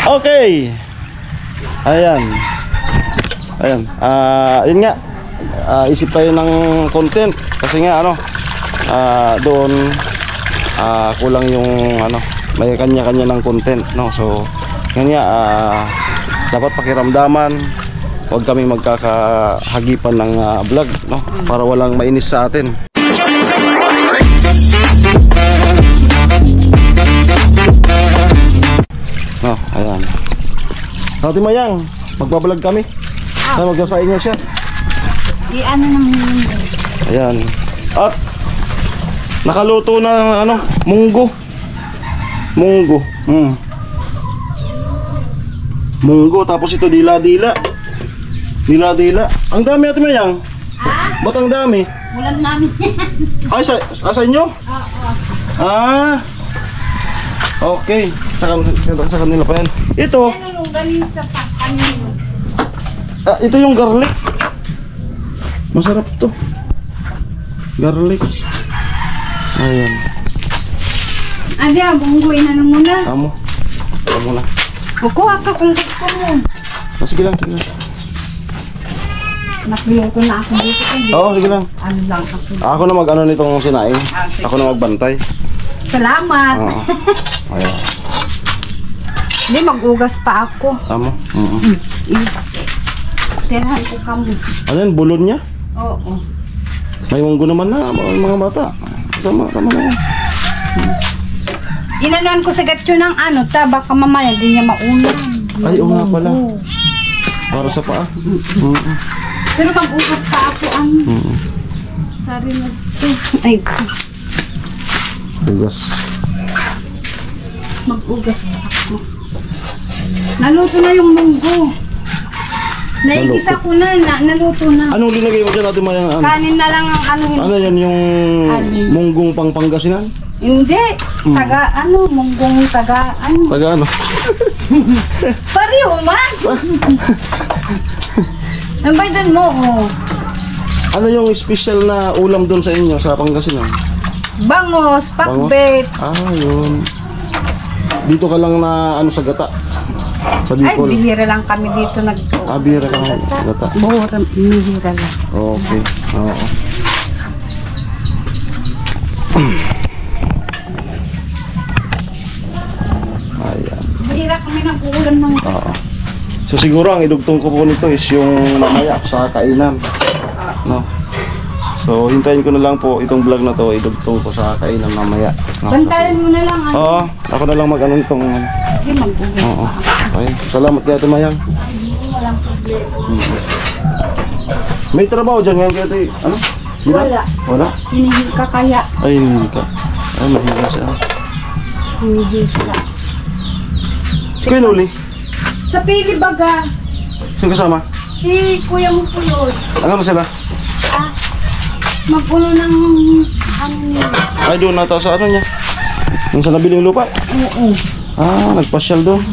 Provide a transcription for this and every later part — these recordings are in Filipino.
Okay. Ayan. Ayan. Yun nga. Isip tayo ng content kasi nga doon kulang yung may kanya-kanya ng content, no? So yun nga, dapat pakiramdaman, huwag kaming magkakahagipan ng vlog, no? Para walang mainis sa atin. No, ayan. Ate Mayang, magbablog kami. Magsasain niya siya. Ano naman yun? Ayan. At nakaluto na munggo. Munggo. Munggo, tapos ito dila-dila. Dila-dila. Ang dami, Ate Mayang. Ba't ang dami? Ulam namin yan. Ay, sa inyo? Oo. Okay. Sa kanila pa yan. Ito. Ano galing sa kanino? Ito yung garlic. Masarap to. Garlic. Ayan. Adi, bungguin ano muna. Amo na. Kukuha ka kung gusto mo. Sige lang, sige lang. Nakluto na ako dito. Oo, sige lang. Ano lang ako. Ako na mag nitong sinaing. Ako na magbantay. Salamat. Ayan. Hindi, mag-ugas pa ako. Amo. Tirahan ko kamo. Ano yan, bulon niya? Oo. May munggo naman na, mga bata. Tama na yan. Inanuan ko sa gatyo ng baka mamaya di niya maunan. Ay, oo nga pala. Para sa paa. Pero mag-ugas pa ako Sorry na ito. Ay, ugas. mag-ugas pa ako. Naluto na yung munggo. Naigisa ko na, naluto na. Anong linagay mo dyan, Ate Mayang? Kanin na lang ang Ano yan, yung munggong pang Pangasinan? Hindi. Munggong taga Taga Pariho man. Nabaydan mo, Ano yung special na ulam doon sa inyo, sa Pangasinan? Bangos, pakbet. Yun. Dito ka lang na sa gata? Sa Ay, Bicol? bihira lang kami dito Bihira ka lang gata? Bihira lang. Okay, oo. Ayan. Bihira kami nag-uulan ng So siguro ang idugtong ko po nito is yung mamaya sa kainan, no? So hintayin ko na lang po itong vlog na to, idugtong ko sa kainan mamaya, no? Bantayan mo na lang. Oo, ako na lang itong Hindi, mag-ugas pa ako. Okay, salamat kay Ate Mayang. Walang problema. May trabaho dyan ngayon kay Ate, Wala. Wala? Hinihil ka kaya. Ay, hindi ka. Ay, mahirap siya. Hinihil ka. Kuya Noli, Sa Pili Baga, sino kasama? si Kuya mo po yun. Ano na sila? Magpuno ng niya. Ay, doon nata sa niya. Yung sa nabiling lupa? Oo. Nagpasyal doon.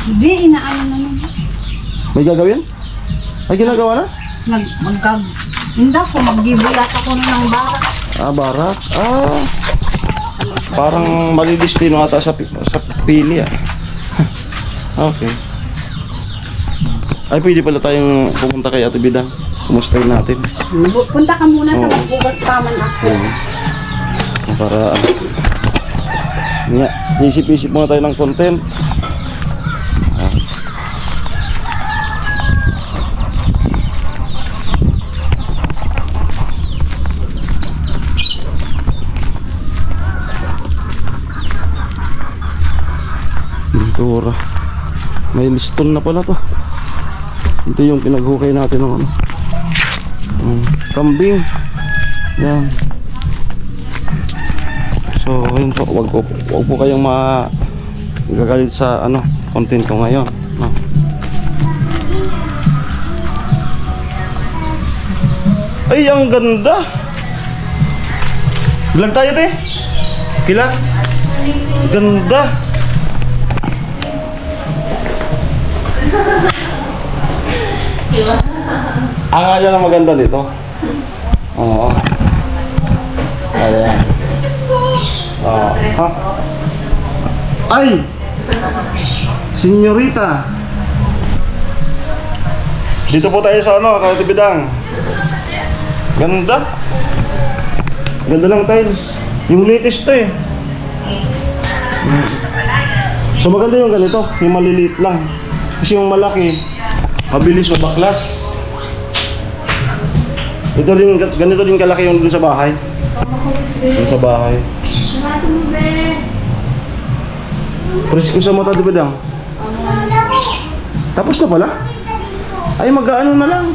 Hindi, inaano naman. May gagawin? Ay, ginagawa na? Hindi ako, maggibulat ako na ng barak. Barak. Parang malidistino ata sa pili Okay. Ay, pwede pala tayong pumunta kay Ate Bidang. Kumustahin natin. Punta ka muna na mag-ugas pa man ako. Para isip-isip muna tayo ng content. Pintura. May liston na pala to. Ito yung pinaghukay natin ng kambing. Yan. So, ayun po, wag po kayong magagalit sa content ko ngayon, no? Ay, ang ganda. Bilang tayo, te? Kila? Ganda. Ang aja na maganda dito. Oo. Ayan. Ha? Ay! Senyorita. Dito po tayo sa ano, Kati Bidang. Ganda. Ganda ng tiles. Yung latest to eh. So maganda yung ganito, yung maliliit lang. Kasi yung malaki, mabilis mabaklas. Ito din, ganito din kalaki yung dun sa bahay. Dun sa bahay. Presko sa mata, di ba dang? Tapos na pala? Ay, mag-ano na lang.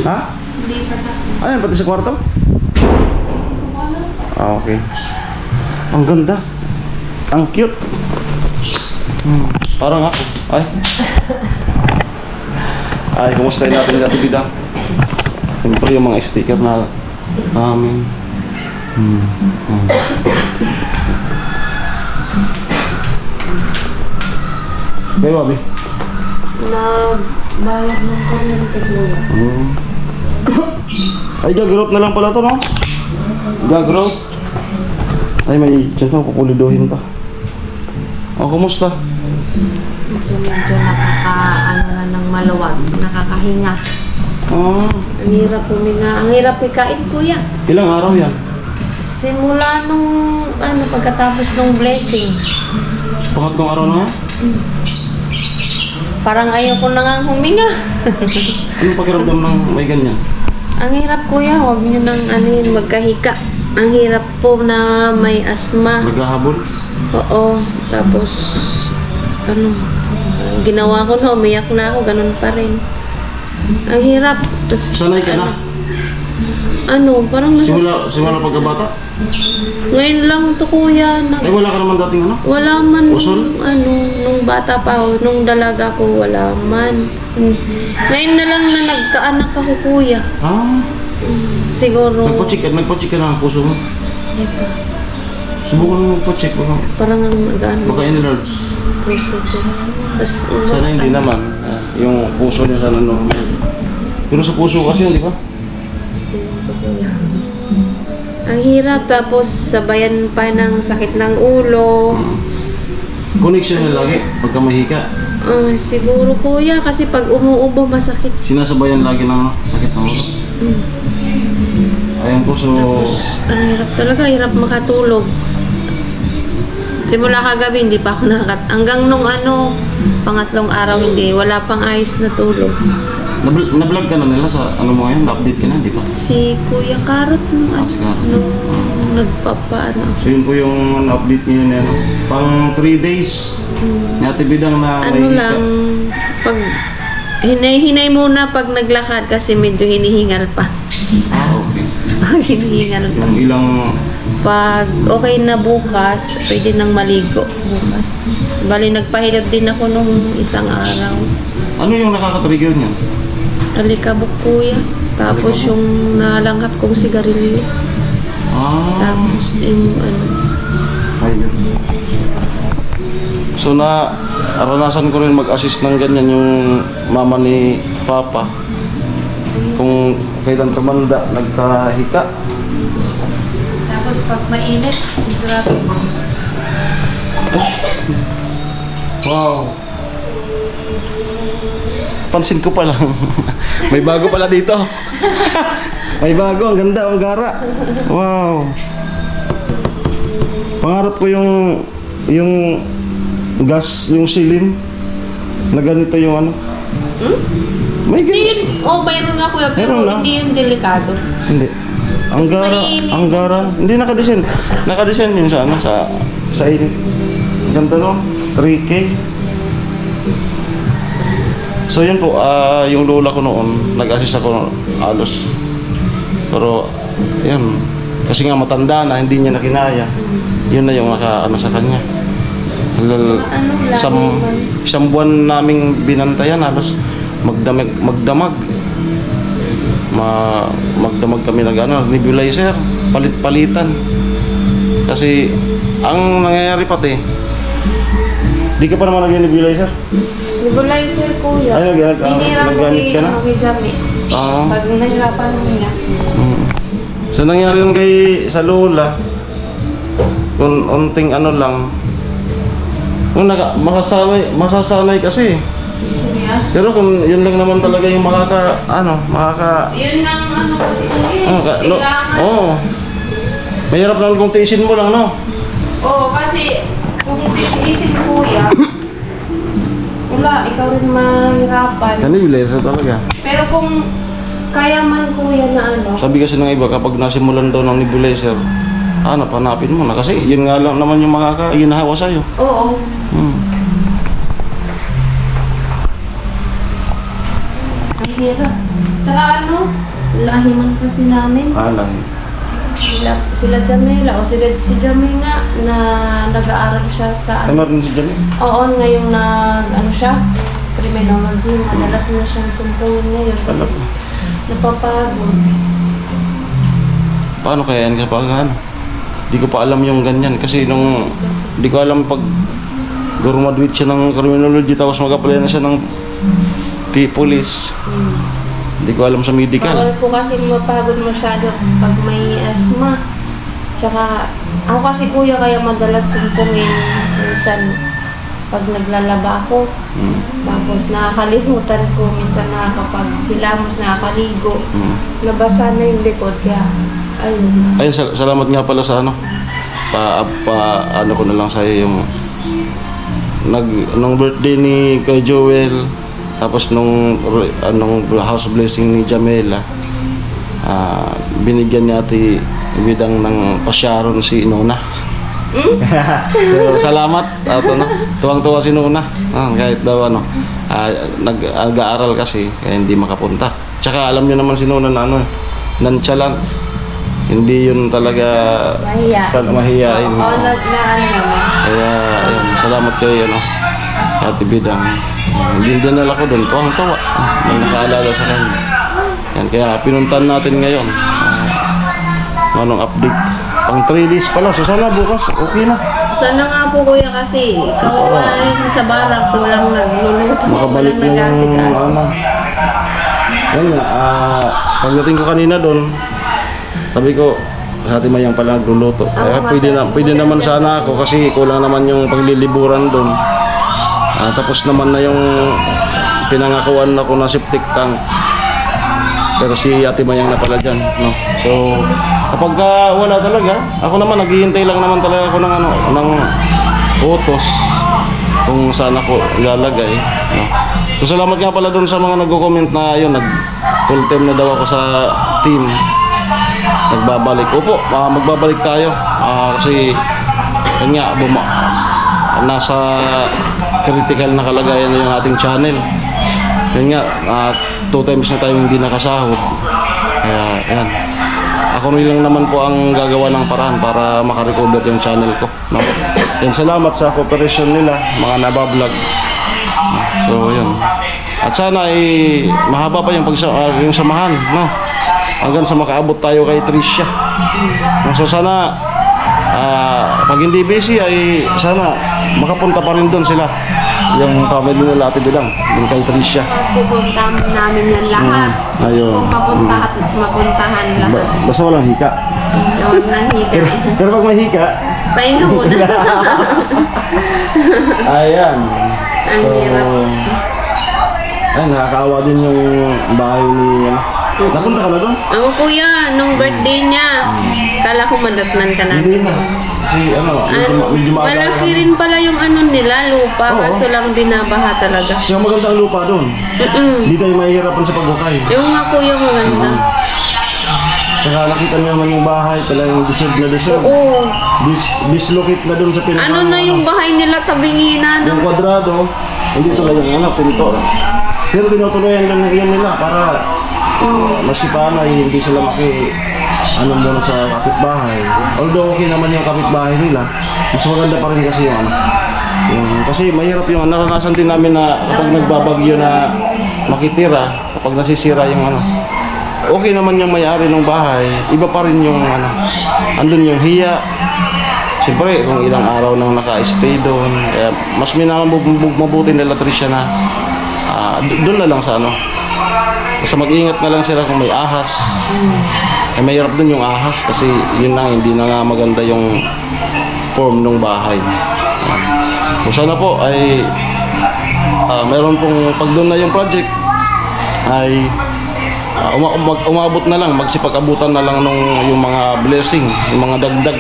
Ha? Hindi pa tapos. Ayan, pati sa kwarto? Ah, okay. Ang ganda. Ang cute. Parang ako. Ay. Ay, kumustahin natin dati bidang. Siyempre yung mga sticker na namin. Kayo, Abi? Nagbayad ng kuryente ko. Ay, gagrowth na lang pala to, no? Gagrowth. Ay, may chance na kukuliduhin pa. O, kumusta? Medyo nakaka-ano na ng maluwag. Nakakahinga. Ang hirap huminga. Ang hirap ikain, kuya. Ilang araw yan? Simula nung pagkatapos nung blessing. Pangatlong araw na yan? Parang ayaw ko na nga huminga. Anong pakiramdam ng may ganyan? Ang hirap, kuya. Huwag nyo nang magkahika. Ang hirap po na may asma. Naghahabol? Oo. Tapos, ginawa ko na, umiyak na ako, ganun pa rin. Ang hirap. Tas, Sanay ka na? Parang Simula pagkabata? Ngayon lang to, kuya. Ay, wala ka naman dating ano? Wala man. Uson? Nung bata pa ako, nung dalaga ko, wala man. Ngayon na lang na nagkaanak ako, kuya. Siguro. Nagpa-check ka na ang puso mo? Hindi pa. Subukan mo magpa-check. Parang ang Baka in-large. puso ko. Tas, Sana hindi naman. Yung puso niya sana normal. Pero sa puso kasi yun, di ba? Ang hirap, tapos sabayan pa ng sakit ng ulo. Connection na lagi pagka mahika. Siguro, kuya, kasi pag umuubo masakit. Sinasabayan lagi ng sakit ng ulo. Ayan po, so... Ang hirap talaga, hirap makatulog. Simula kagabi, hindi pa ako hanggang nung pangatlong araw, hindi. Wala pang ayos na tulog. Na-vlog ka na nila sa mo ngayon? Na-update ka na, di ba? Si Kuya Karot Si Karot. nung nagpapaano. So yun po yung update niyo na pang 3 days. Nyati bidang na may hika. Lang, pag hinay muna pag naglakad kasi medyo hinihingal pa. Okay. Hinihingal pa. Yung ilang... Pag okay na bukas, pwede nang maligo bukas. Bali, nagpahilot din ako nung isang araw. Ano yung nakaka-trigger niyan? Alikabok, kuya. Tapos yung nalanghap kong sigarilyo. Tapos yung Ayun. So naranasan ko rin mag-assist ng ganyan yung mama ni Papa. Kung kailan tumanda, nagkahika. Tapos pag mainit, grabe. Wow. Pansin ko pa lang. May bago pala dito. May bago, ang ganda, ang gara. Wow. Pangarap ko yung gas, yung silin na ganito yung ano. May ganito. Mayroon nga, kuya, pero hindi yung delikado. Hindi. Ang Kasi gara, mainit. ang gara. Hindi nakadesign. Nakadesign yun sa ano, sa init. Ganda no? 3K. So yun po, yung lola ko noon, nag-assist ako alos. Pero, yan. Kasi nga matanda na, hindi niya nakinaya. Yun na yung naka, sa kanya. Isang buwan naming binantayan, halos magdamag. Magdamag kami nebulizer, palit-palitan. Kasi, ang nangyayari pati, di ka pa naman nag-nebulizer? Nebulizer, kuya. Ay, naggamit ka na? Oo. Pag nahirapan mo niya. So, nangyari yun sa lola, kung unting ano lang, Kung masasanay kasi. Pero kung yun lang naman talaga yung Yun lang ano kasi kailangan. Mahirap naman kung tiisin mo lang, no? Oo, kasi kung titiisin kuya, wala, ikaw rin mahirapan. Nebulizer talaga. Pero kung kaya man kuya na ano, Sabi kasi ng iba, kapag nasimulan daw ng nebulizer, hanapin mo na. Kasi yun nga lang naman yung ginahawa sa'yo. oo. Ang hirap. Tsaka ano, lahi man kasi namin. Lang. Sila Jamila, o si Jamila nga, na nag-aaral siya sa Ano rin si Jamie? Oo, ngayong ano siya, criminology, madalas na siyang sumpungin ngayon kasi napapagod. Paano kaya yan kapag Di ko pa alam yung ganyan kasi di ko alam pag graduate siya ng criminology tapos mag-apply na siya ng police. Di ko alam sa medical. Bawal po kasi mapagod masyado pag may asthma. Tsaka ako kasi kuya kaya madalas sumpungin minsan pag naglalaba ako. Tapos nakakalimutan ko minsan nakakapaghilamos, nakakaligo. Nabasa na yung likod kaya ayun. Salamat nga pala sa ano ko na lang sa'yo yung nung birthday ni kay Joel, tapos nung house blessing ni Jamela, binigyan ni Ate Bidang ng pasyaron si Nona. So, salamat tuwang-tuwa si Nona, kahit daw nag-aaral kasi kaya hindi makapunta. Tsaka alam niyo naman si Nona na nonchalant. Hindi yun talaga mahihain. Oo, na ano naman. Kaya, ayun, salamat kayo, Ate Bidang. Hindi dinala ko doon, tuwang-tuwa. May nakaalala sa kanya. Yan, kaya pinuntan natin ngayon. Anong update? Pang 3 days pala, so sana bukas, okay na. Sana nga po kuya kasi kawawa sa barracks, walang nagluluto, Makabalik walang na yung nag-asikas. Yan nga, pagdating ko kanina doon, sabi ko, sa Ate Mayang pala nagluluto. Pwede naman sana ako kasi kulang naman yung pagliliburan doon. Tapos naman na yung pinangakuan ako na septic tank. Pero si Ate Mayang na pala dyan, no? So, kapag wala talaga, ako naman naghihintay lang naman talaga ako ng utos kung saan ako ilalagay, no? So, salamat nga pala doon sa mga nagko-comment na yun, full time na daw ako sa team. Nagbabalik. Opo, magbabalik tayo. Kasi yun nga, nasa critical na kalagayan na yung ating channel. Yun nga, 2 times na tayo hindi nakasahod. Kaya, yan. Ako rin lang naman po ang gagawa ng paraan para makarecover yung channel ko, no? Yan, salamat sa cooperation nila, mga nabablog. So, yun. At sana mahaba pa yung samahan, no? Hanggang sa makaabot tayo kay Tricia. So sana pag hindi busy ay sana makapunta pa rin doon sila, yung family nila Ate Bidang, doon kay Tricia. Pupuntahan namin yan lahat. Ayun. Kung mapuntahan lahat. Basta walang hika. Huwag nang hika. Pero pag may hika, pahinga muna. ayan. Ang hirap. Ay, nakakaawa din yung bahay ni napunta ka na doon? Oo kuya, nung birthday niya. Kala ko madatnan ka na. Hindi na. Kasi medyo maaga. Malaki rin pala yung nila, lupa. Oo. Kaso lang binabaha talaga. Tsaka maganda ang lupa doon. Hindi tayo mahihirapan sa pagbukay. Yung nga kuya maganda. Tsaka nakita niyo naman yung bahay, talagang deserve na deserve. Oo. Dislocate na doon sa pinaka. Ano na yung bahay nila tabingina, Yung no? kwadrado, hindi tuloy yung pinto. Pero tinutuloyan lang yan nila para maski paano hindi sila muna sa kapitbahay. Although okay naman yung kapitbahay nila, mas maganda pa rin kasi yung kasi mahirap yung naranasan din namin na kapag nagbabagyo na makitira, kapag nasisira yung okay naman yung may-ari ng bahay, iba pa rin yung andun yung hiya. Siyempre, kung ilang araw nang naka-stay doon, kaya mas mabuti nila Tricia na doon na lang sa basta mag-ingat na lang sila kung may ahas. Mahirap dun yung ahas kasi yun na, hindi na nga maganda yung form ng bahay. So sana po ay meron pong pag doon na yung project ay umabot na lang, magsipag-abutan na lang nung yung mga blessing, yung mga dagdag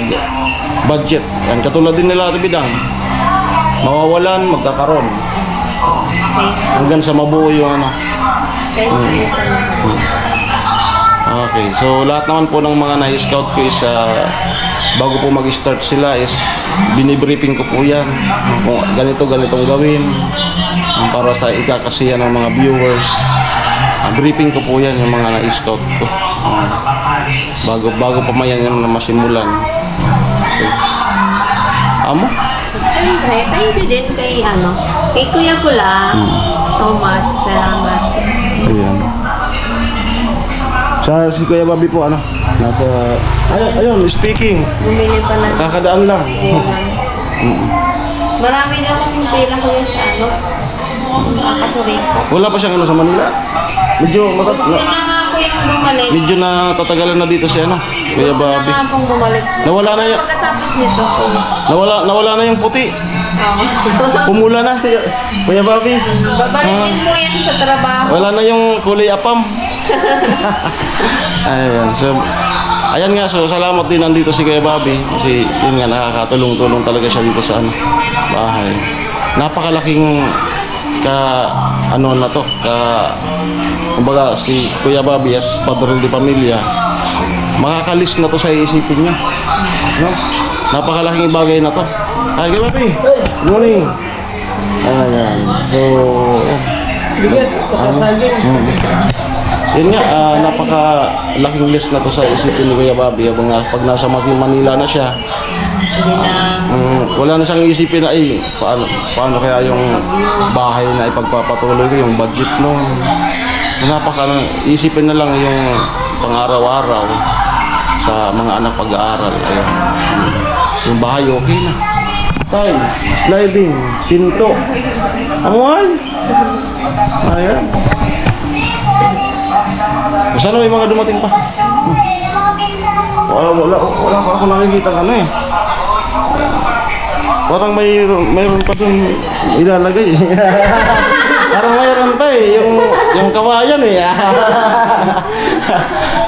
budget. Yan, katulad din nila Ate Bidang, mawawalan, magkakaroon. Hanggang sa mabuo yung ano. Thank you sa lahat. Okay, so lahat naman po ng mga na-scout ko is bago po mag-start sila is binibriefing ko po yan kung ganitong gawin para sa ikakasiya ng mga viewers. Briefing ko po yan yung mga na-scout ko bago pa mayan yan na masimulan. Okay. Amo? Siyempre, thank you din kay Kuya Pula. So much. Salamat. Ayan. Si Kuya Bobby po nasa ayun, speaking. Bumili pa lang. Kakadaan lang. Marami daw kasing pera kuya sa kasuri ko. Wala pa siyang sa Manila. Medyo Gusto na nga po yung bumalik. medyo na tatagalan na dito si Kuya Gusto na Bobby. nga pong bumalik. Nawala na yung Pagkatapos nito. nawala na yung puti. Oo. Pumula na si Kuya Bobby. Babalikin mo yan sa trabaho. Wala na yung kulay apam. Ayan, so ayan nga, so salamat din nandito si Kuya Bobby kasi yun nga, nakakatulong-tulong talaga siya dito sa bahay. Napakalaking kumbaga si Kuya Bobby as padre de pamilya, makakalis na to sa isipin niya, no? Napakalaking bagay na to. Hi Kuya Bobby, good morning. Ayan, so yun nga, napakalaking list na to sa isipin ni Kuya Bobby pag nasa Manila na siya. Wala na siyang isipin na paano kaya yung bahay na ipagpapatuloy ko, yung budget nung isipin na lang yung pang-araw-araw sa mga anak pag-aaral. Ayun. Yung bahay okay na. Tiles, sliding, pinto. Amuan! Ayan. Sana may mga dumating pa. Wala pa ako nakikita Parang mayroon pa dun ilalagay. Parang mayroon pa yung kawayan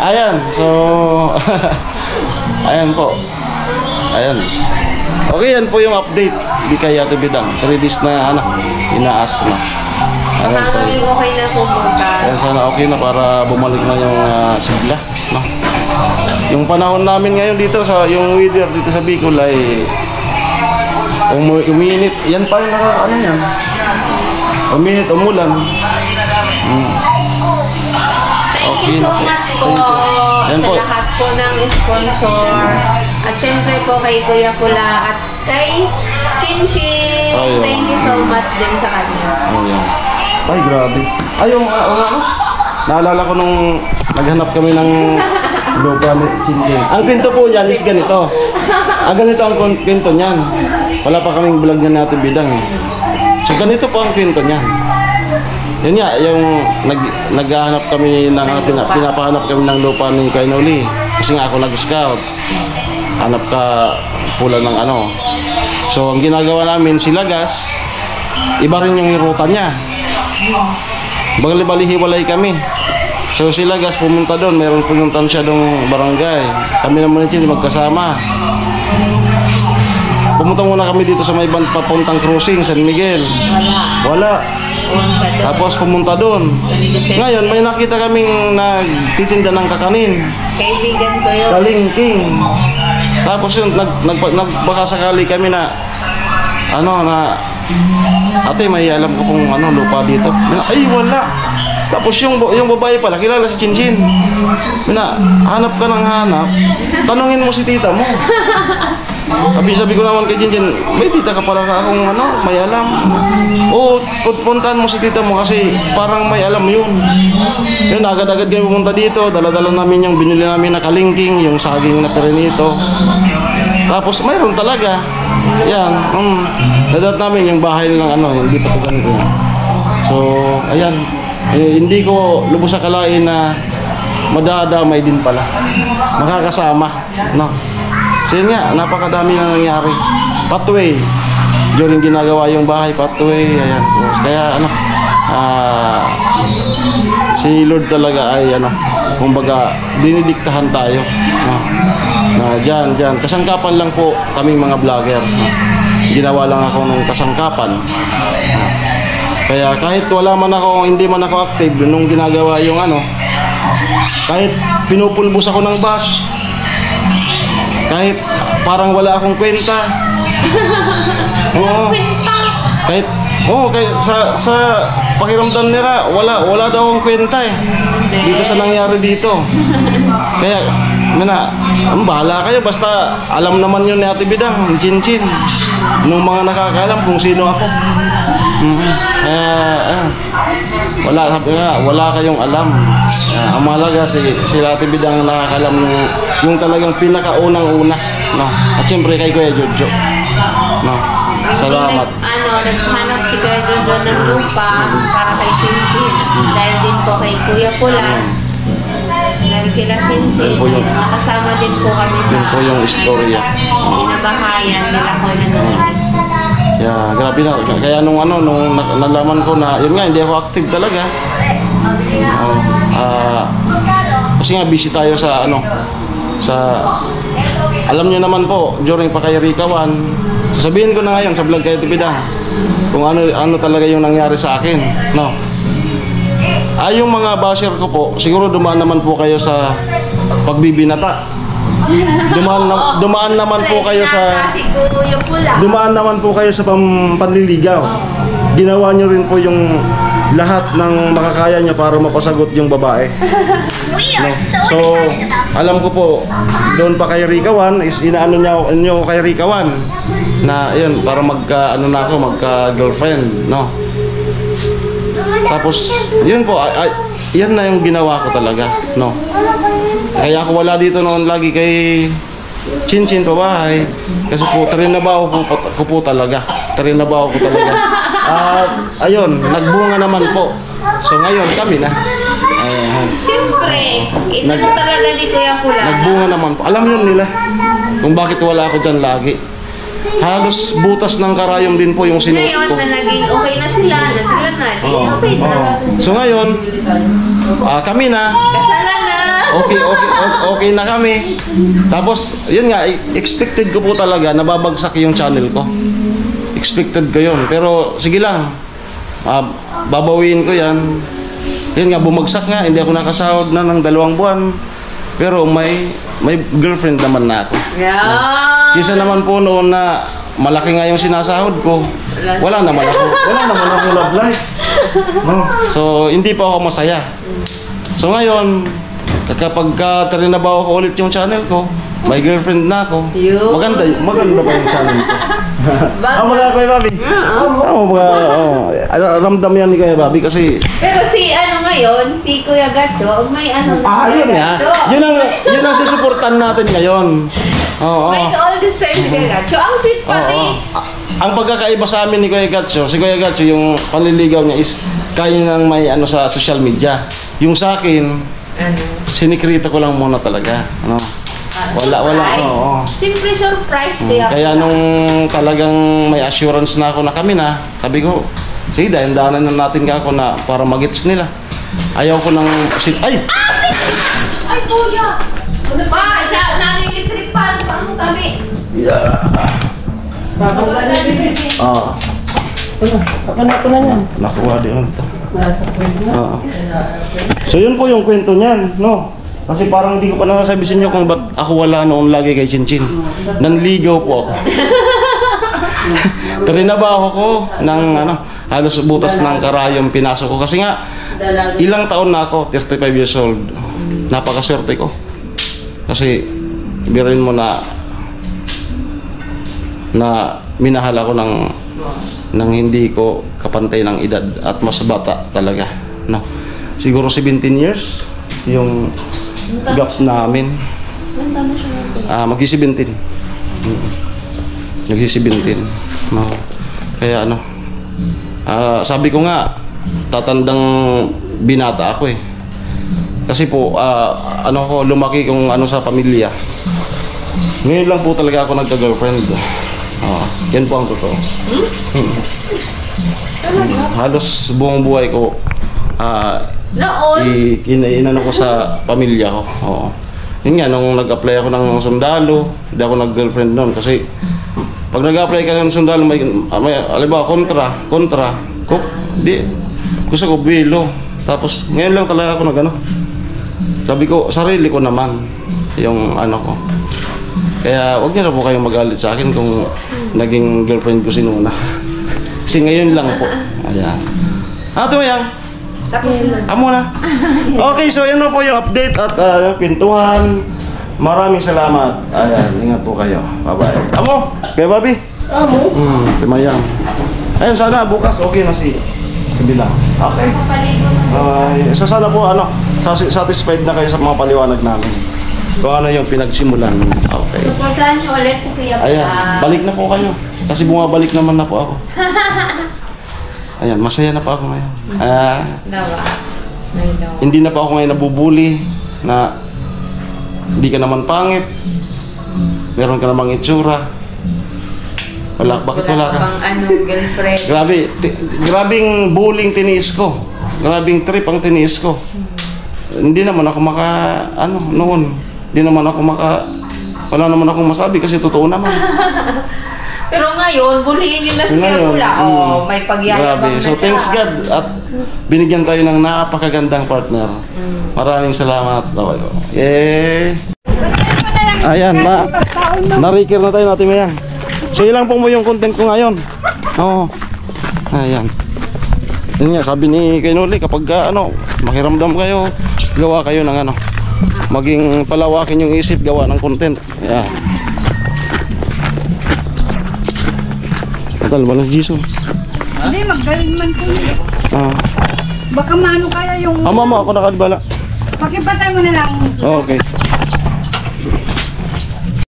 Ayan, so ayan po. Ayan. Okay, yan po yung update di kay Ate Bidang. 3 days na inaas na. Baka maging okay na po bukas. Ayan, sana okay na para bumalik na yung sigla, no? Yung panahon namin ngayon dito yung weather dito sa Bicol ay uminit. Yan pa yung yan. Uminit, umulan. Thank you so much po sa lahat po ng sponsor. At syempre po kay Kuya Pula at kay Chinchin. Ayun. Thank you so much din sa kanya. Ayan. Ay, grabe. Ay, naalala ko nung naghanap kami ng lupa ni Chinchin. Ang kwento po niyan is ganito. Ganito ang kwento niyan. Wala pa kaming vlog niyan natin Bidang. So, ganito po ang kwento niyan. Yun nga, yung naghahanap kami pinapahanap kami ng lupa ni Kainoli. Kasi nga ako nag-scout. Hanap ka pula ng So, ang ginagawa namin, si Lagas, iba rin yung ruta niya. Bali-hiwalay kami. So, si Lagas pumunta doon. Mayroon pumuntan siya doong barangay. Kami naman hindi magkasama. Pumunta muna kami dito sa may papuntang cruising, San Miguel. Wala. Tapos pumunta doon. Ngayon, may nakita kaming nagtitinda ng kakanin. Kaibigan ko yun. Kalingking. Tapos yun, baka sakali kami na ate, may alam ko kung lupa dito. Ay, wala. Tapos yung babae pala, kilala si Chinchin. Hanap ka ng hanap. Tanungin mo si tita mo. Sabi ko naman kay Chinchin, may tita ka pala akong may alam. Oo, puntahan mo si tita mo kasi parang may alam yun. Yun, agad-agad kami pumunta dito. Dala-dala namin yung binili namin na kalingking, yung saging na perenito. Tapos mayroon talaga. Yan, nadat namin yung bahay ng hindi pa ito ganito. So, ayan. Hindi ko lubos akalain na madadamay din pala. Makakasama, no? So yun nga, napakadami na nangyari. Pathway. during ginagawa yung bahay pathway, ayan. Kaya ano, si Lord talaga ay ano, kumbaga dinidiktahan tayo, no? Na dyan, kasangkapan lang po kaming mga vlogger, no? Ginawa lang ako ng kasangkapan, no? Kaya kahit wala man ako, hindi man ako active nung ginagawa yung ano, kahit pinupulbos ako ng bash, kahit parang wala akong kwenta, oo, kahit sa pakiramdam nila wala daw akong kwenta eh dito sa nangyari dito. Kaya bahala kayo, basta alam naman yun ni Ate Bidang, chin-chin nung mga nakakaalam kung sino ako. Wala kayong alam. Ang mahalaga si Ate Bidang nakakalam yung talagang pinakaunang-una, no? At siyempre kay Kuya Jojo, no? Salamat. Naghanap si Kuya Jojo ng lupa para kay Chinchin. Dahil din po kay Kuya Pula. Dahil kila Chinchin. Nakasama din po kami sa yun po yung istorya. binabahayan nila ko na noon. Yeah, grabe na. Kaya nung nalaman ko na, yun nga, hindi ako active talaga. Kasi nga busy tayo sa alam niyo naman po, during pa kay Rikawan, sasabihin ko na ngayon sa vlog kay Tibida kung ano talaga yung nangyari sa akin, no? Yung mga basher ko po, siguro dumaan naman po kayo sa pagbibinata. Dumaan naman po kayo sa panliligaw. Ginawa niyo rin po yung lahat ng makakaya niyo para mapasagot yung babae. No? So, alam ko po, doon pa kay Rikawan, is inaano niyo kay Rikawan na yun, para magka-girlfriend, no? Tapos, yun po, yan na yung ginawa ko talaga, no? Kaya ako wala dito noon lagi kay Chinchin pa bahay. Kasi po, Tarinabaho ko po talaga. At ayun, nagbunga naman po. So ngayon, kami na. Siyempre, talaga ni Kuya Pula. Nagbunga naman po. Alam yun nila kung bakit wala ako dyan lagi. Halos butas ng karayom din po yung sinuot ko. Ngayon na naging okay na sila okay na. So ngayon, kami na. Kasalan na. Okay na kami. Tapos, yun nga, expected ko po talaga na babagsak yung channel ko. Expected ko yun. Pero, sige lang. Babawiin ko yan. Yun nga, bumagsak nga. Hindi ako nakasahod na ng 2 buwan. Pero may girlfriend naman na ako. Yeah. Kisa naman po noon na malaki nga yung sinasahod ko. Wala naman ako love life. No? So, hindi pa ako masaya. So, ngayon, kapag Tarinabaho ko ulit yung channel ko, may girlfriend na ako. Maganda pa yung channel ko. Mga Kuya Bobby. Ramdam yan ni Kuya Bobby kasi... Pero si ngayon, si Kuya Gacho, may na. Yun nga. Yun ang susuportan natin ngayon. May all the same si Kuya Gacho. Ang sweet pati. Ang pagkakaiba sa amin ni Kuya Gacho, si Kuya Gacho, yung panliligaw niya is kaya nang may sa social media. Yung sa akin, sinikrito ko lang muna talaga. Wala. Simple surprise kaya. Kaya nung talagang may assurance na ako na kami na, sabi ko, sige, dahan-dahanan na natin ako na para magets nila. Ayaw ko nang... Ay, Kuya! Nanilitripan! Paano kami? Ako na yan. Nakuha din ito. So yun po yung kwento niyan, no? Kasi parang hindi ko pa nasasabi sa inyo kung ba't ako wala noon lagi kay Chinchin. Nanligaw po ako. Tarinabaho ko ng halos butas ng karayom pinasok ko. Kasi nga, ilang taon na ako, 35 years old. Napakaswerte ko. Kasi, biruin mo na minahal ako ng hindi ko kapantay ng edad at mas bata talaga, no? Siguro 17 years yung gap namin. Magsi-17. Nagsi-17. No. Kaya sabi ko nga tatandang binata ako eh. Kasi po lumaki kong sa pamilya. Ngayon lang po talaga ako nagka-girlfriend. Yan po ang totoo. Halos buong buhay ko Noon? inano ko sa pamilya ko. Oo. Yun nga, nung nag-apply ako ng sundalo, hindi ako nag-girlfriend noon kasi pag nag-apply ka ng sundalo, may alam kontra, gusto ko bilo. Tapos ngayon lang talaga ako nag-ano. Sabi ko, sarili ko naman yung ano ko. Kaya wag niyo na po kayong magalit sa akin kung naging girlfriend ko si Nuna. Kasi ngayon lang po. Ayan. Tumayang. Tapos na. Amo na. Okay, so yan na po yung update at yung pintuhan. Maraming salamat. Ayan, ingat po kayo. Bye-bye. Amo, kay Bobby. Amo? Tumayang. Ayun, sana bukas okay na si kabila. Okay. Sana po satisfied na kayo sa mga paliwanag namin. Kung ano yung pinagsimulan. Okay. Supportahan niyo ulit si Kuya Bala. Ayan, balik na po kayo. Kasi bumabalik naman na po ako. Ayan, masaya na po ako ngayon. Dawa. May dawa. Hindi na po ako ngayon nabubuli na hindi ka naman pangit. Meron ka namang itsura. Bakit wala ka? Pang girlfriend. Grabing bullying tiniis ko. Grabing trip ang tiniis ko. Hindi naman ako noon. Hindi naman ako wala naman akong masabi kasi totoo naman. Pero ngayon, buliin nyo na si Kuya Bala. May pagyayabang na siya. So thanks God at binigyan tayo ng napakagandang partner. Maraming salamat. Yay! Ayan, na-reker na tayo natin ngayon. So ilang po mo yung content ko ngayon. Oo. Ayan. Yun nga, sabi ni Kainuli, kapag makiramdam kayo, gawa kayo ng maging palawakin yung isip, gawa ng content. Ayan. Tagal, balas Jesus. Hindi, magaling man po. Ah. Baka maano kaya yung... Mama, ako nakadbala. Pakipatay mo na lang. Okay.